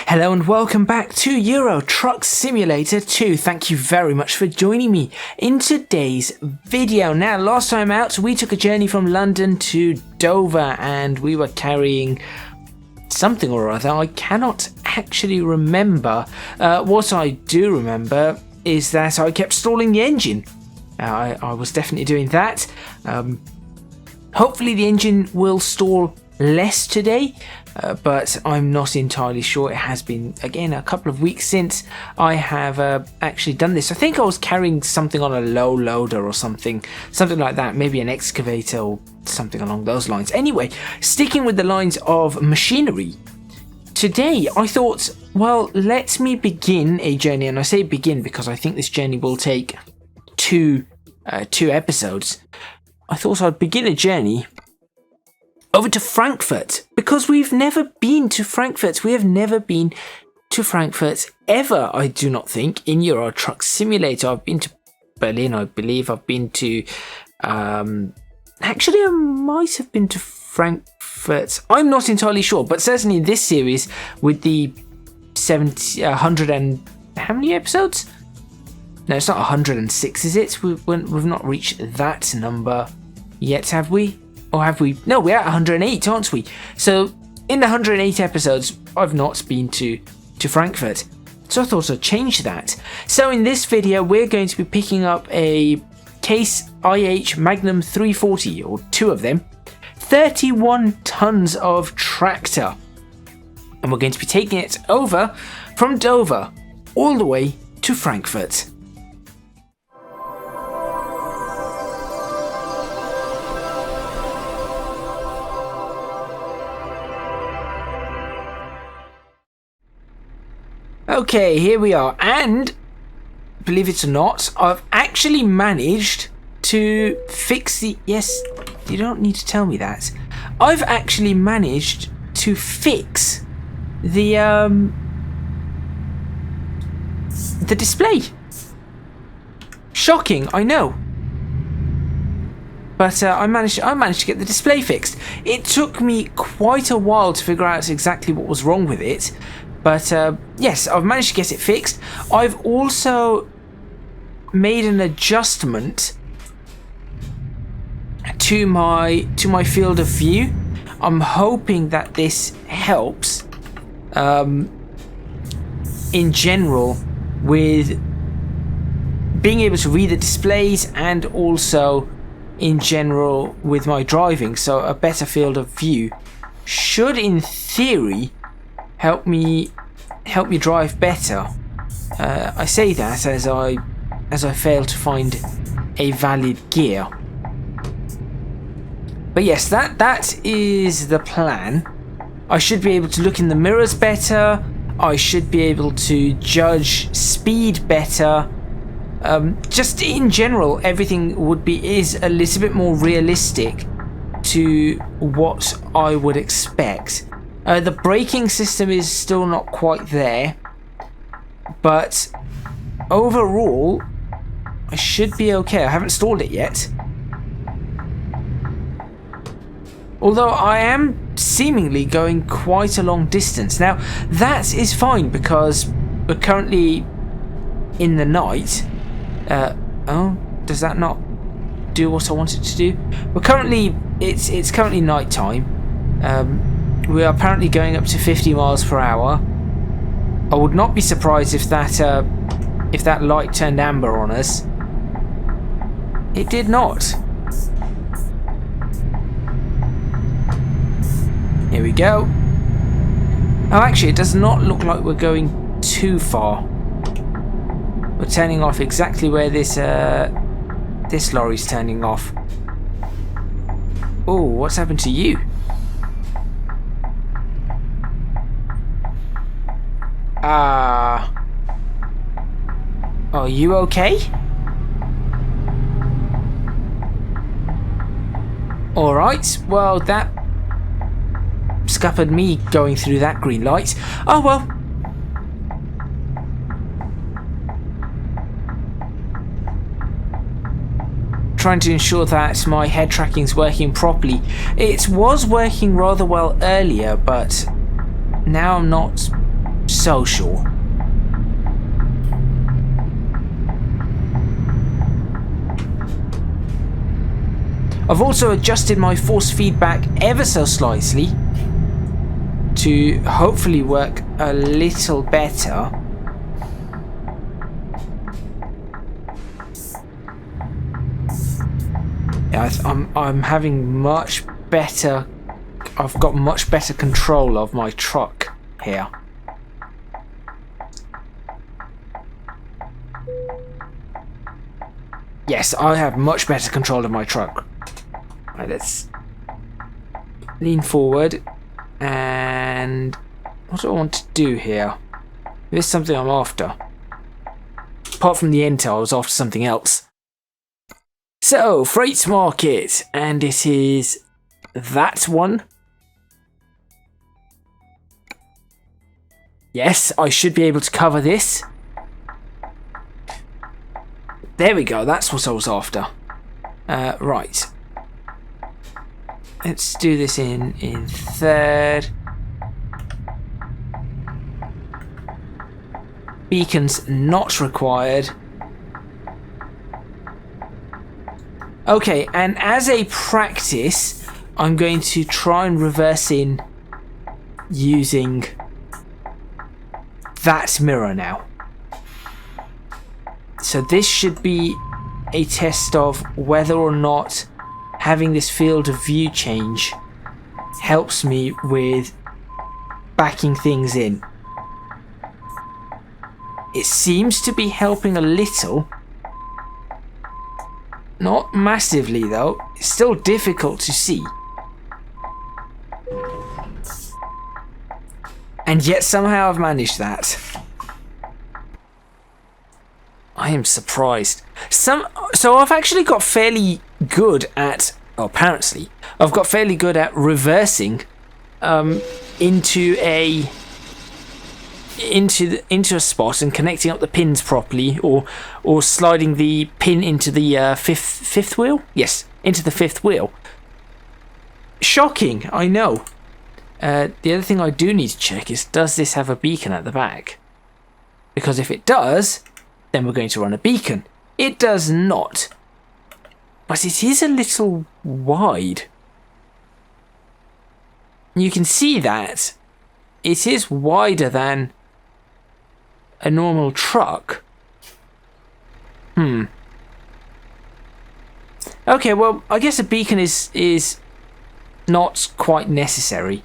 Hello and welcome back to Euro Truck Simulator 2. Thank you very much for joining me in today's video. Now, last time out, we took a journey from London to Dover and we were carrying something or other. I cannot actually remember. What I do remember is that I kept stalling the engine. I was definitely doing that. Hopefully the engine will stall less today, but I'm not entirely sure. It has been, again, a couple of weeks since I have actually done this. I think I was carrying something on a low loader or something like that, maybe an excavator or something along those lines. Anyway, sticking with the lines of machinery, today I thought, well, let me begin a journey, and I say begin because I think this journey will take two episodes. I thought I'd begin a journey over to Frankfurt, because we've never been to Frankfurt. We have never been to Frankfurt ever, I do not think, in Euro Truck Simulator. I've been to Berlin, I believe. I've been to... actually, I might have been to Frankfurt. I'm not entirely sure, but certainly in this series, with the 100 and... how many episodes? No, it's not 106, is it? We've not reached that number yet, have we? Or have we? No, we're at 108, aren't we? So, in the 108 episodes, I've not been to Frankfurt. So I thought I'd change that. So in this video, we're going to be picking up a Case IH Magnum 340, or two of them. 31 tons of tractor. And we're going to be taking it over from Dover, all the way to Frankfurt. Okay, here we are, and believe it or not, I've actually managed to fix the... Yes, you don't need to tell me that. I've actually managed to fix the display. Shocking, I know. But I managed to get the display fixed. It took me quite a while to figure out exactly what was wrong with it. But yes, I've managed to get it fixed. I've also made an adjustment to my field of view. I'm hoping that this helps in general with being able to read the displays, and also in general with my driving. So a better field of view should, in theory, help me drive better. I say that as I fail to find a valid gear. But yes, that is the plan. I should be able to look in the mirrors better. I should be able to judge speed better. Just in general, everything is a little bit more realistic to what I would expect. The braking system is still not quite there, but overall, I should be okay. I haven't installed it yet. Although I am seemingly going quite a long distance. Now, that is fine because we're currently in the night. Oh, does that not do what I wanted to do? We're currently, it's currently night time. We are apparently going up to 50 miles per hour. I would not be surprised if that light turned amber on us. It did not. Here we go. Oh, actually, it does not look like we're going too far. We're turning off exactly where this lorry's turning off. Oh, what's happened to you? Are you okay? Alright, well, that scuppered me going through that green light. Oh well. Trying to ensure that my head tracking's working properly. It was working rather well earlier, but now I'm not so sure. I've also adjusted my force feedback ever so slightly to hopefully work a little better. Yeah, I'm having much better. I've got much better control of my truck here. Yes, I have much better control of my truck. Right, let's lean forward. And what do I want to do here? This is something I'm after. Apart from the enter, I was after something else. So, freight market, and it is that one. Yes, I should be able to cover this. There we go, that's what I was after. Right. Let's do this in third. Beacons not required. Okay, and as a practice, I'm going to try and reverse in using that mirror now. So this should be a test of whether or not having this field of view change helps me with backing things in. It seems to be helping a little. Not massively though. It's still difficult to see. And yet somehow I've managed that. I am surprised. So I've actually got fairly good at, apparently, I've got fairly good at reversing into a spot and connecting up the pins properly, or sliding the pin into the fifth wheel. Yes, into the fifth wheel. Shocking, I know. The other thing I do need to check is, does this have a beacon at the back? Because if it does, then we're going to run a beacon. It does not. But it is a little wide. You can see that it is wider than a normal truck. Okay, well, I guess a beacon is not quite necessary.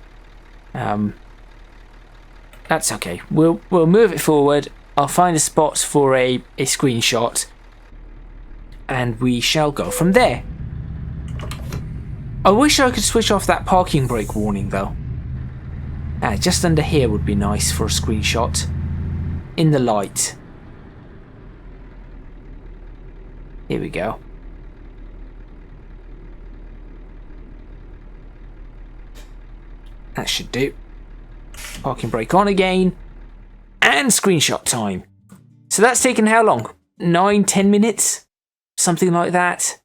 That's okay. We'll move it forward. I'll find a spot for a screenshot, and we shall go from there. I wish I could switch off that parking brake warning though. Just under here would be nice for a screenshot. In the light. Here we go. That should do. Parking brake on again. And screenshot time. So that's taken how long? 9-10 minutes? Something like that.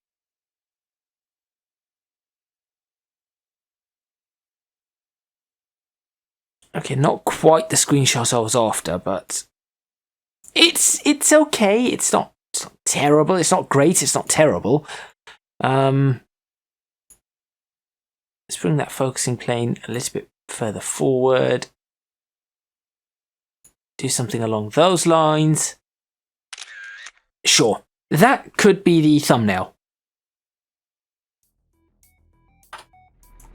Okay, not quite the screenshot I was after, but it's okay. It's not terrible. It's not great. It's not terrible. Let's bring that focusing plane a little bit further forward. Do something along those lines. Sure, that could be the thumbnail.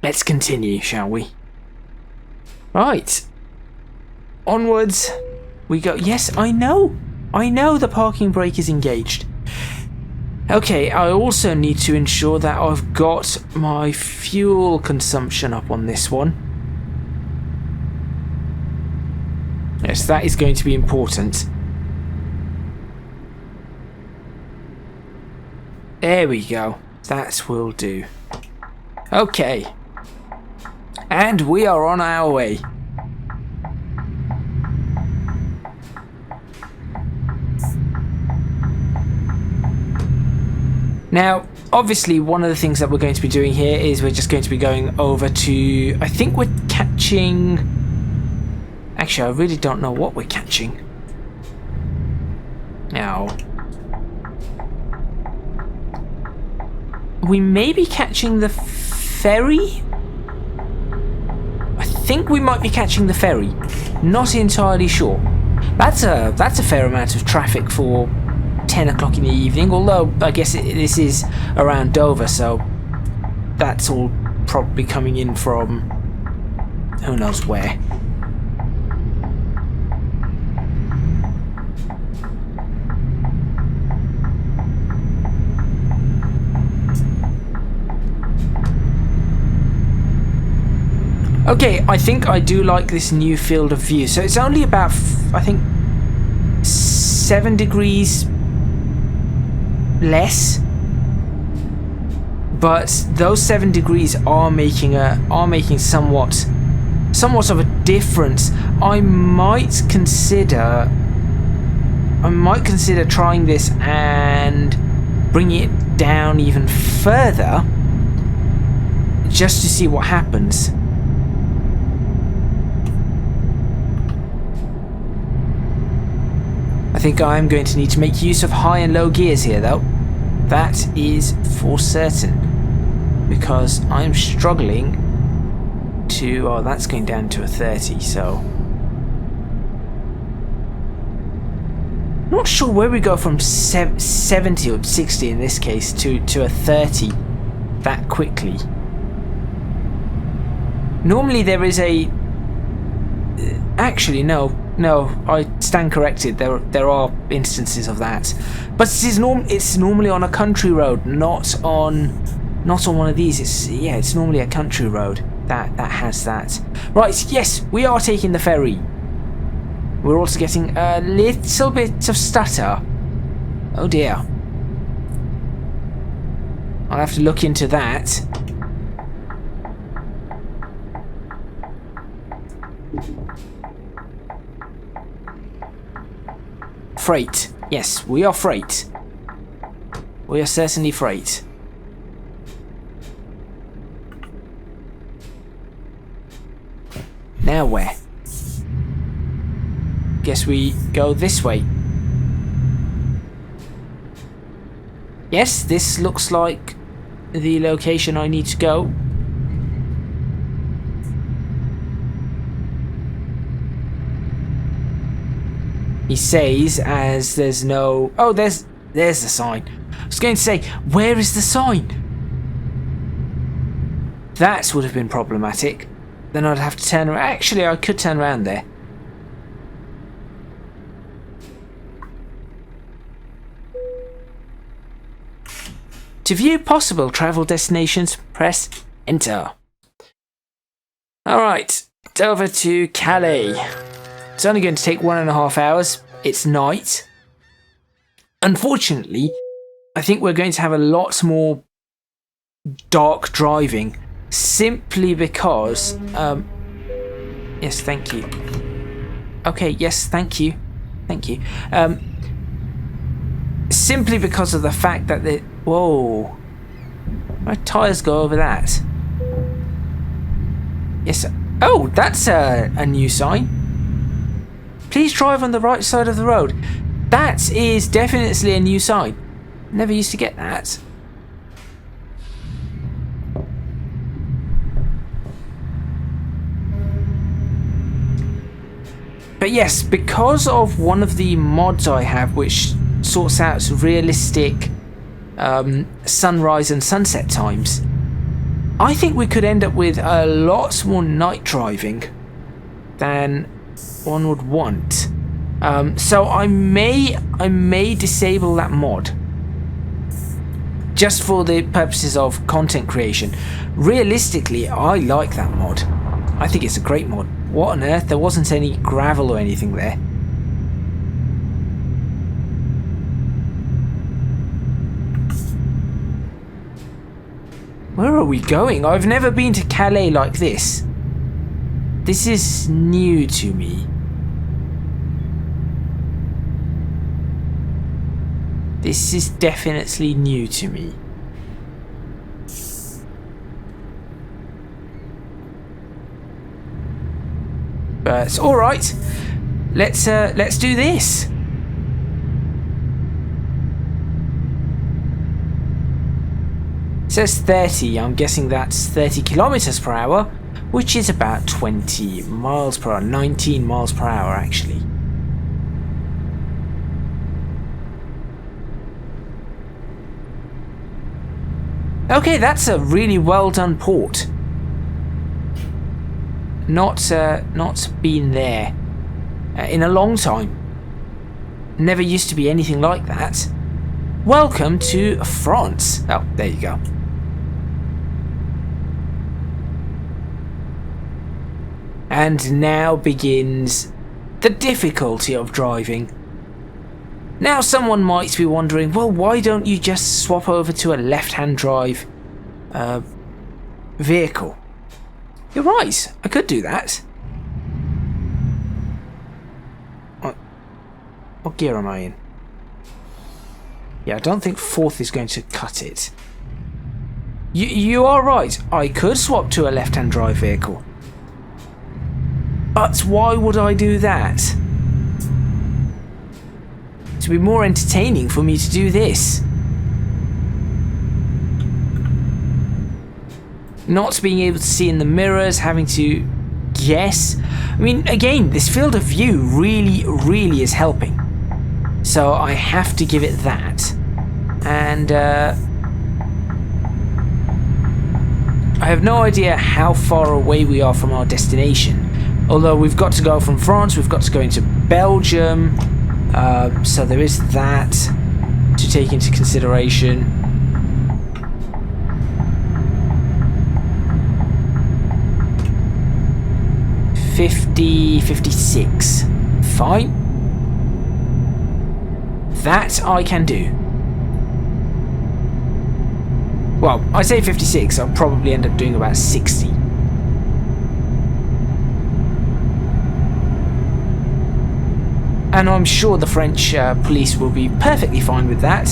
Let's continue, shall we? Right. Onwards we go. Yes, I know the parking brake is engaged. Okay, I also need to ensure that I've got my fuel consumption up on this one. Yes, that is going to be important. There we go. That will do. Okay. And we are on our way. Now, obviously, one of the things that we're going to be doing here is we're just going to be going over to... I think we're catching Actually, I really don't know what we're catching. Now, we may be catching the ferry? I think we might be catching the ferry. Not entirely sure. That's a fair amount of traffic for 10 o'clock in the evening, although I guess this is around Dover, so that's all probably coming in from who knows where. Okay, I think I do like this new field of view. So it's only about, I think, 7 degrees less, but those 7 degrees are making somewhat of a difference. I might consider trying this and bringing it down even further, just to see what happens. I think I am going to need to make use of high and low gears here, though. That is for certain, because I'm struggling to... oh, that's going down to a 30, so... not sure where we go from 70 or 60 in this case to a 30 that quickly. Normally there is a... actually, no, I stand corrected. There are instances of that, but it's normally on a country road, not on one of these. It's normally a country road that has that. Right, yes, we are taking the ferry. We're also getting a little bit of stutter. Oh dear. I'll have to look into that. Freight. Yes, we are freight. We are certainly freight. Now where? Guess we go this way. Yes, this looks like the location I need to go. He says, as there's no... oh, there's the sign. I was going to say, where is the sign? That would have been problematic. Then I'd have to turn around. Actually, I could turn around there. To view possible travel destinations, press Enter. Alright, over to Calais. It's only going to take 1.5 hours. It's night. Unfortunately, I think we're going to have a lot more dark driving, simply because... yes, thank you. Okay, yes, thank you. Thank you. Simply because of the fact that the... whoa. My tyres go over that. Yes. Oh, that's a new sign. Please drive on the right side of the road. That is definitely a new sign. Never used to get that. But yes, because of one of the mods I have, which sorts out realistic sunrise and sunset times, I think we could end up with a lot more night driving than one would want. So I may disable that mod just for the purposes of content creation. Realistically, I like that mod. I think it's a great mod. What on earth? There wasn't any gravel or anything there. Where are we going? I've never been to Calais like this. This is new to me. This is definitely new to me. But all right, let's do this. It says 30. I'm guessing that's 30 kilometers per hour, which is about 20 miles per hour, 19 miles per hour actually. Okay, that's a really well done port. Not been there in a long time. Never used to be anything like that. Welcome to France. Oh, there you go. And now begins the difficulty of driving. Now someone might be wondering, well, why don't you just swap over to a left-hand drive vehicle? You're right, I could do that. What gear am I in? Yeah, I don't think fourth is going to cut it. You are right, I could swap to a left-hand drive vehicle. But why would I do that? To be more entertaining for me to do this. Not being able to see in the mirrors, having to guess. I mean, again, this field of view really is helping. So I have to give it that. And I have no idea how far away we are from our destination. Although we've got to go from France, we've got to go into Belgium. So there is that to take into consideration. $56. Fine. That I can do. Well, I say 56, I'll probably end up doing about 60. And I'm sure the French police will be perfectly fine with that.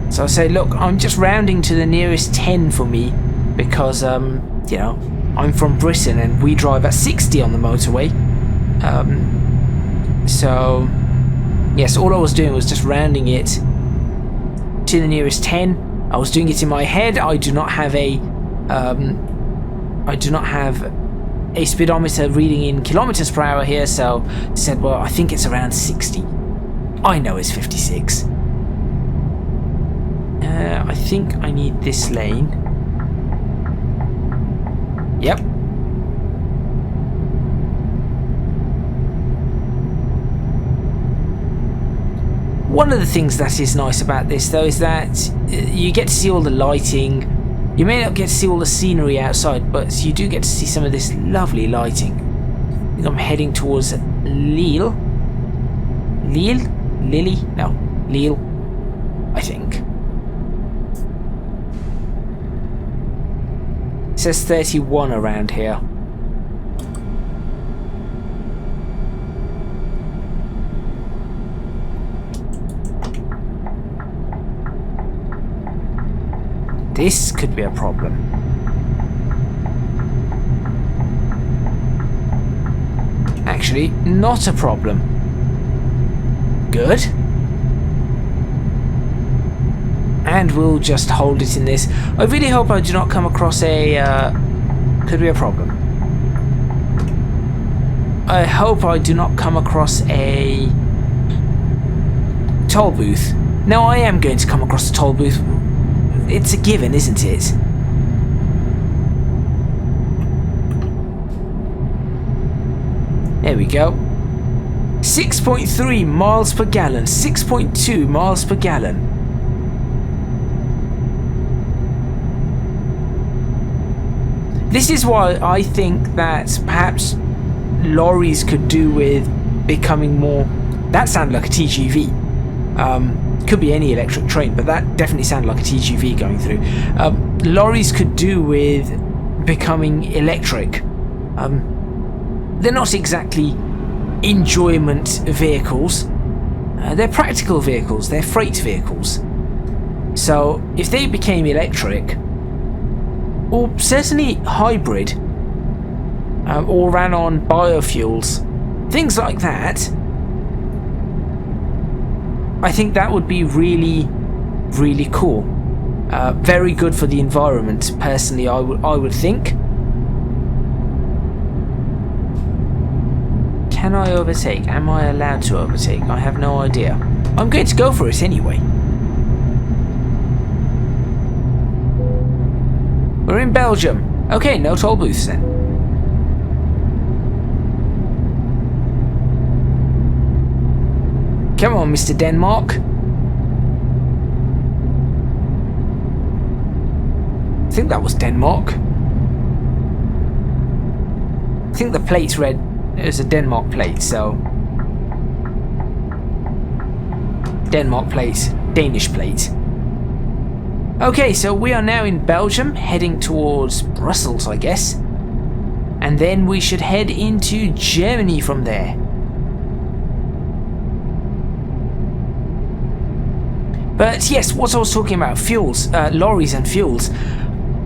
So I say, look, I'm just rounding to the nearest 10 for me because, you know, I'm from Britain and we drive at 60 on the motorway. So, yes, all I was doing was just rounding it to the nearest 10. I was doing it in my head. I do not have a speedometer reading in kilometers per hour here, so I said, well, I think it's around 60. I know it's 56. I think I need this lane. Yep. One of the things that is nice about this, though, is that you get to see all the lighting. You may not get to see all the scenery outside, but you do get to see some of this lovely lighting. I think I'm heading towards Lille. Lille? Lily? No, Lille, I think. It says 31 around here. This could be a problem. Actually, not a problem. Good. And we'll just hold it in this. I really hope I do not come across a... could be a problem. I hope I do not come across a toll booth. Now I am going to come across a toll booth. It's a given, isn't it? There we go. 6.3 miles per gallon. 6.2 miles per gallon. This is why I think that perhaps lorries could do with becoming more... That sounded like a TGV. Could be any electric train, but that definitely sounded like a TGV going through. Lorries could do with becoming electric. They're not exactly enjoyment vehicles. They're practical vehicles. They're freight vehicles. So if they became electric, or certainly hybrid, or ran on biofuels, things like that, I think that would be really, really cool. Very good for the environment, personally, I would think. Can I overtake? Am I allowed to overtake? I have no idea. I'm going to go for it anyway. We're in Belgium. Okay, no toll booths then. Come on, Mr. Denmark. I think that was Denmark. I think the plate's read as a Denmark plate, so... Denmark plate, Danish plate. Okay, so we are now in Belgium, heading towards Brussels, I guess. And then we should head into Germany from there. But yes, what I was talking about, fuels, lorries and fuels.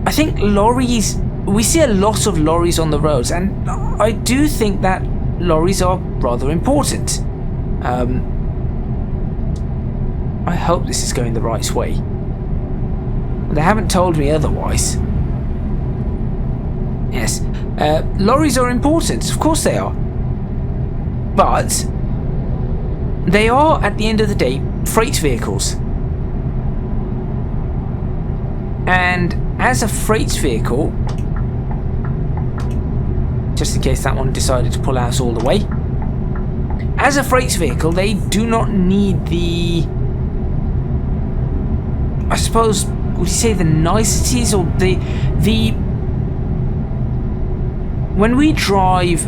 I think lorries, we see a lot of lorries on the roads, and I do think that lorries are rather important. I hope this is going the right way. They haven't told me otherwise. Yes, lorries are important, of course they are. But they are, at the end of the day, freight vehicles. And as a freight vehicle, just in case that one decided to pull out all the way, as a freight vehicle, they do not need the, I suppose, would you say the niceties or the when we drive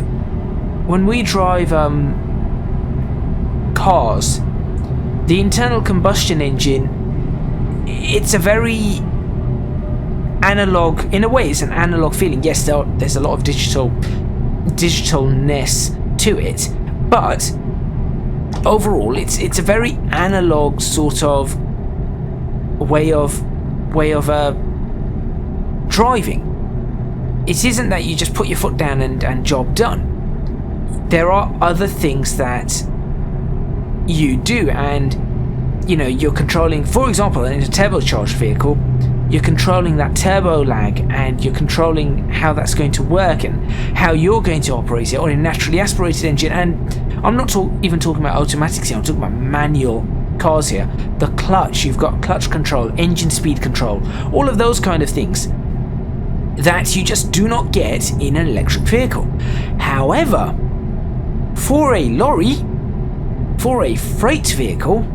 cars, the internal combustion engine, it's a very analog, in a way it's an analog feeling. Yes, there's a lot of digitalness to it, but overall it's a very analog sort of way of driving. It isn't that you just put your foot down and job done. There are other things that you do, and you know, you're controlling, for example, in a turbocharged vehicle, you're controlling that turbo lag, and you're controlling how that's going to work and how you're going to operate it, or in a naturally aspirated engine. And I'm not even talking about automatics here, I'm talking about manual cars here. The clutch, you've got clutch control, engine speed control, all of those kind of things that you just do not get in an electric vehicle. However, for a lorry, for a freight vehicle,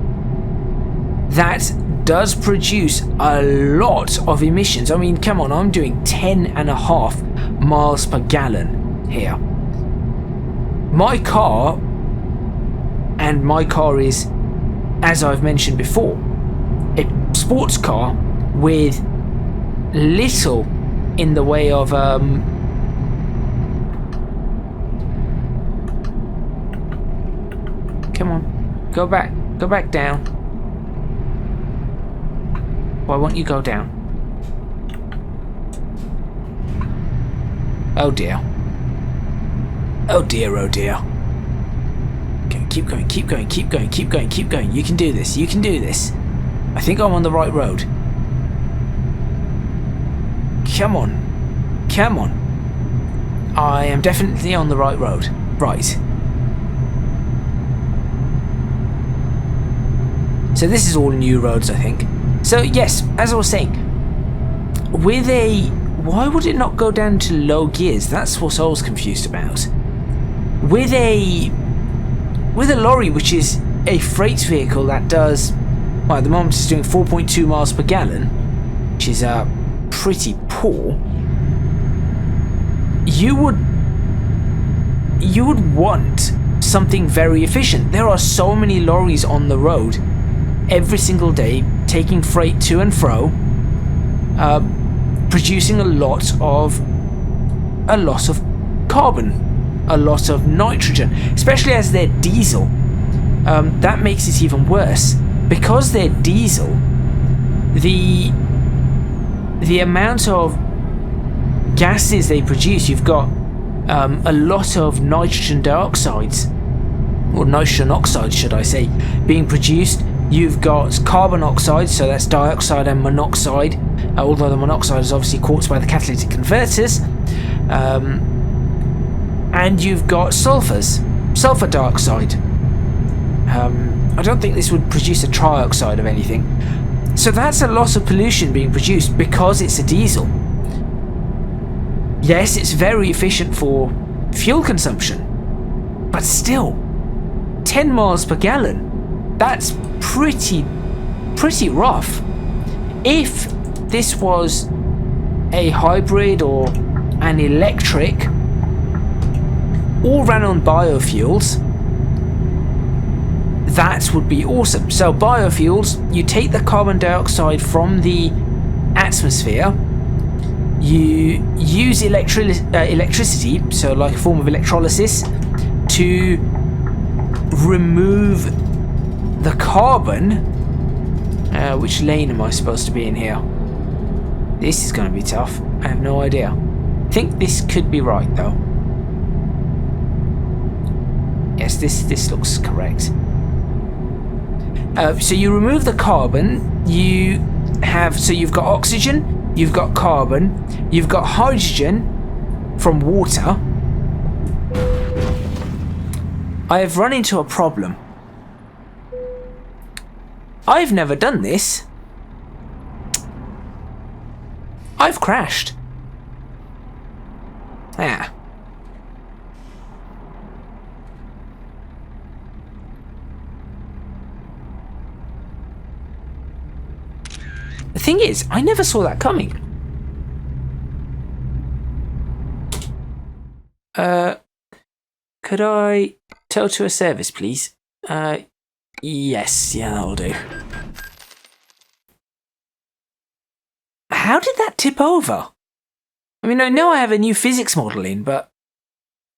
that does produce a lot of emissions. I mean, come on, I'm doing 10.5 miles per gallon here. My car is, as I've mentioned before, a sports car with little in the way of come on, go back down. Why won't you go down? Oh dear. Oh dear, oh dear. Okay, keep going. You can do this, I think I'm on the right road. Come on. I am definitely on the right road. Right. So this is all new roads, I think. So yes, as I was saying, with why would it not go down to low gears? That's what I was confused about. With a lorry, which is a freight vehicle that does, well, at the moment it's doing 4.2 miles per gallon, which is pretty poor. You would want something very efficient. There are so many lorries on the road every single day, taking freight to and fro, producing a lot of carbon, a lot of nitrogen, especially as they're diesel. That makes it even worse. Because they're diesel, the amount of gases they produce, you've got a lot of nitrogen dioxides, or nitrogen oxides should I say, being produced. You've got carbon oxide, so that's dioxide and monoxide, although the monoxide is obviously caught by the catalytic converters. And you've got sulfur dioxide. I don't think this would produce a trioxide of anything. So that's a lot of pollution being produced because it's a diesel. Yes, it's very efficient for fuel consumption, but still, 10 miles per gallon. That's pretty rough. If this was a hybrid or an electric, all ran on biofuels, that would be awesome. So biofuels, you take the carbon dioxide from the atmosphere, you use electricity, so like a form of electrolysis, to remove the carbon. Which lane am I supposed to be in here? This is going to be tough. I have no idea. I think this could be right though. Yes, this looks correct. So you remove the carbon. You've got oxygen, you've got carbon, you've got hydrogen from water. I have run into a problem. I've never done this. I've crashed. Ah. The thing is, I never saw that coming. Could I tow to a service, please? Yes, yeah, that'll do. How did that tip over? I mean, I know I have a new physics model in, but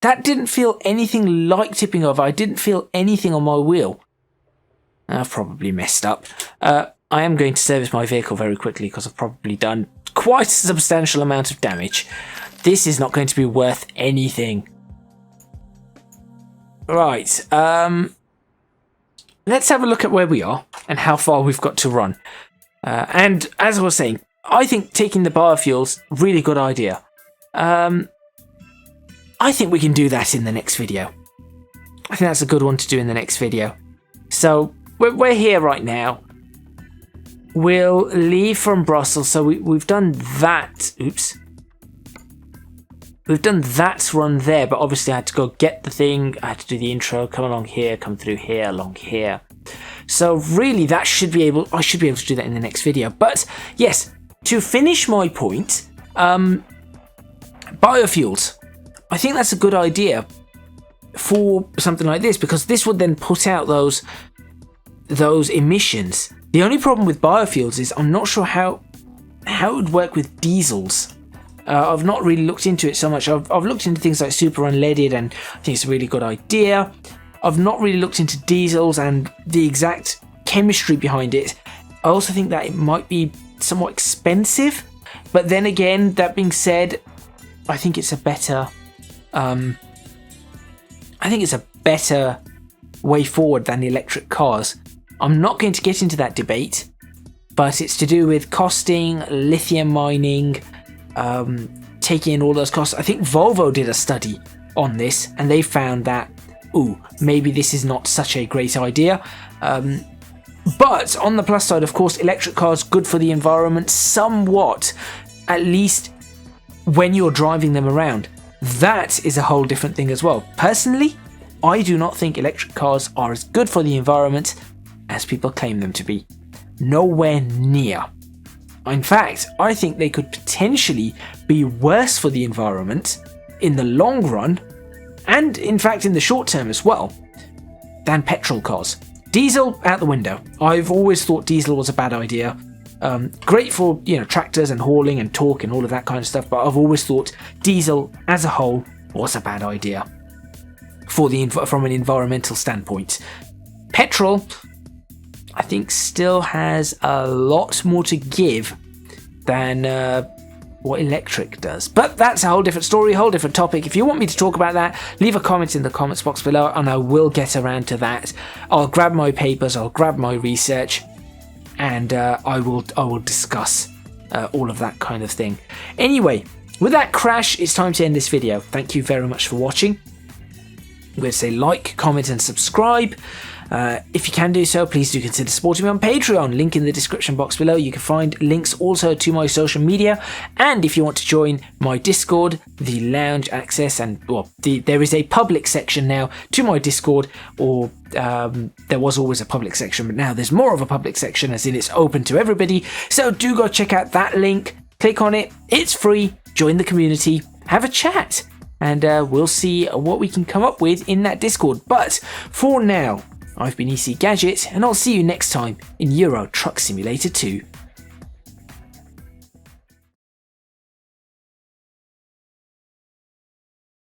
that didn't feel anything like tipping over. I didn't feel anything on my wheel. I've probably messed up. I am going to service my vehicle very quickly because I've probably done quite a substantial amount of damage. This is not going to be worth anything. Right, let's have a look at where we are and how far we've got to run. And as I was saying, I think taking the biofuels, really good idea. I think we can do that in the next video. I think that's a good one to do in the next video. So we're here right now. We'll leave from Brussels. So we've done that. Oops. We've done that run there, but obviously I had to go get the thing. I had to do the intro, come along here, come through here, along here. So really, I should be able to do that in the next video. But yes, to finish my point, biofuels. I think that's a good idea for something like this, because this would then put out those emissions. The only problem with biofuels is I'm not sure how it would work with diesels. I've not really looked into it so much. I've looked into things like super unleaded, and I think it's a really good idea. I've not really looked into diesels and the exact chemistry behind it. I also think that it might be somewhat expensive, but then again, that being said, I think it's a better way forward than electric cars. I'm not going to get into that debate, but it's to do with costing, lithium mining, taking in all those costs. I think Volvo did a study on this, and they found that, maybe this is not such a great idea. But on the plus side, of course, electric cars good for the environment somewhat, at least when you're driving them around. That is a whole different thing as well. Personally, I do not think electric cars are as good for the environment as people claim them to be. Nowhere near. In fact, I think they could potentially be worse for the environment in the long run, and in fact in the short term as well, than petrol cars. Diesel, out the window. I've always thought diesel was a bad idea. Great for, tractors and hauling and torque and all of that kind of stuff, but I've always thought diesel as a whole was a bad idea from an environmental standpoint. Petrol, I think, still has a lot more to give than what electric does. But that's a whole different story, a whole different topic. If you want me to talk about that, leave a comment in the comments box below and I will get around to that. I'll grab my papers, I'll grab my research, and I will discuss all of that kind of thing. Anyway, with that crash, it's time to end this video. Thank you very much for watching. I'm going to say like, comment and subscribe. If you can do so, please do consider supporting me on Patreon. Link in the description box below. You can find links also to my social media. And if you want to join my Discord, the lounge access, and well, there is a public section now to my Discord, or there was always a public section, but now there's more of a public section, as in it's open to everybody. So do go check out that link. Click on it. It's free. Join the community. Have a chat. And we'll see what we can come up with in that Discord. But for now, I've been ECGadget, and I'll see you next time in Euro Truck Simulator 2.